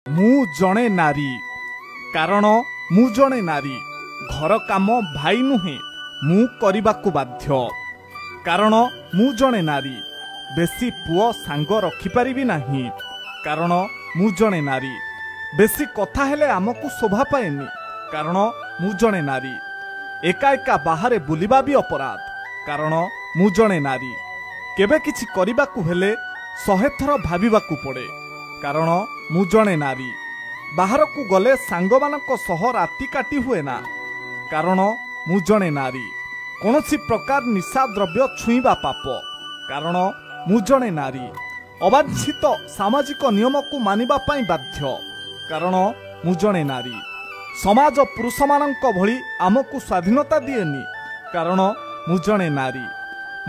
ମୁଁ ଜଣେ ନାରୀ କାରଣ ମୁଁ ଜଣେ ନାରୀ। ଘର କାମ ଭାଇ ନୁହେଁ ମୁଁ କରିବାକୁ ବାଧ୍ୟ। କାରଣ ମୁଁ ଜଣେ ନାରୀ। ବେଶୀ ପୁଅ ସାଙ୍ଗ ରଖିପାରିବି ନାହିଁ କାରଣ ମୁଁ ଜଣେ ନାରୀ। ବେଶୀ କଥା ହେଲେ ଆମକୁ ଶୋଭା ପାଏନି କାରଣ ମୁଁ ଜଣେ ନାରୀ। ଏକା ଏକା ବାହାରେ ବୁଲିବା ବି ଅପରାଧ କାରଣ ମୁଁ ଜଣେ ନାରୀ। କେବେ କିଛି କରିବାକୁ ହେଲେ 100 ଥର ଭାବିବାକୁ ପଡ଼େ କାରଣ ମୁଁ ଜଣେ ନାରୀ। ବାହାରକୁ ଗଲେ ସାଙ୍ଗମାନଙ୍କ ସହ ରାତି କାଟି ହୁଏ ନା କାରଣ ମୁଁ ଜଣେ ନାରୀ। କୌଣସି ପ୍ରକାର ନିଶା ଦ୍ରବ୍ୟ ଛୁଇଁବା ପାପ କାରଣ ମୁଁ ଜଣେ ନାରୀ। ଅବାଞ୍ଛିତ ସାମାଜିକ ନିୟମକୁ ମାନିବା ପାଇଁ ବାଧ୍ୟ କାରଣ ମୁଁ ଜଣେ ନାରୀ। ସମାଜ ପୁରୁଷମାନଙ୍କ ଭଳି ଆମକୁ ସ୍ୱାଧୀନତା ଦିଏନି କାରଣ ମୁଁ ଜଣେ ନାରୀ।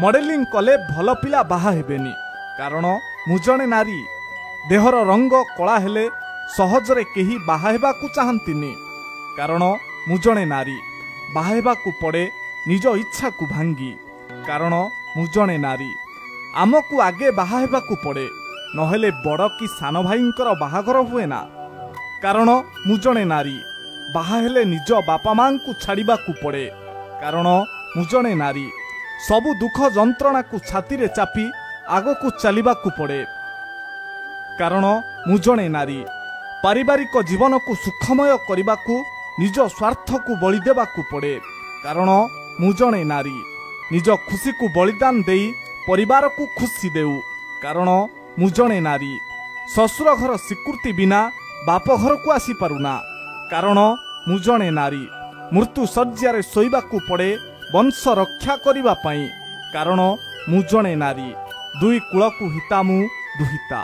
ମଡେଲିଂ କଲେ ଭଲ ପିଲା ବାହା ହେବେନି କାରଣ ମୁଁ ଜଣେ ନାରୀ। ଦେହର ରଙ୍ଗ କଳା ହେଲେ ସହଜରେ କେହି ବାହା ହେବାକୁ ଚାହାନ୍ତିନି କାରଣ ମୁଁ ଜଣେ ନାରୀ। ବାହା ହେବାକୁ ପଡ଼େ ନିଜ ଇଚ୍ଛାକୁ ଭାଙ୍ଗି କାରଣ ମୁଁ ଜଣେ ନାରୀ। ଆମକୁ ଆଗେ ବାହା ହେବାକୁ ପଡ଼େ ନହେଲେ ବଡ଼ କି ସାନ ଭାଇଙ୍କର ବାହାଘର ହୁଏ ନା କାରଣ ମୁଁ ଜଣେ ନାରୀ। ବାହା ହେଲେ ନିଜ ବାପା ମାଙ୍କୁ ଛାଡ଼ିବାକୁ ପଡ଼େ କାରଣ ମୁଁ ଜଣେ ନାରୀ। ସବୁ ଦୁଃଖ ଯନ୍ତ୍ରଣାକୁ ଛାତିରେ ଚାପି ଆଗକୁ ଚାଲିବାକୁ ପଡ଼େ କାରଣ ମୁଁ ଜଣେ ନାରୀ। ପାରିବାରିକ ଜୀବନକୁ ସୁଖମୟ କରିବାକୁ ନିଜ ସ୍ୱାର୍ଥକୁ ବଳି ଦେବାକୁ ପଡ଼େ କାରଣ ମୁଁ ଜଣେ ନାରୀ। ନିଜ ଖୁସିକୁ ବଳିଦାନ ଦେଇ ପରିବାରକୁ ଖୁସି ଦେଉ କାରଣ ମୁଁ ଜଣେ ନାରୀ। ଶ୍ୱଶୁର ଘର ସ୍ୱୀକୃତି ବିନା ବାପ ଘରକୁ ଆସିପାରୁନା କାରଣ ମୁଁ ଜଣେ ନାରୀ। ମୃତ୍ୟୁ ଶଯ୍ୟାରେ ଶୋଇବାକୁ ପଡ଼େ ବଂଶ ରକ୍ଷା କରିବା ପାଇଁ କାରଣ ମୁଁ ଜଣେ ନାରୀ। ଦୁଇ କୂଳକୁ ହିତା ମୁଁ ଦୁହିତା।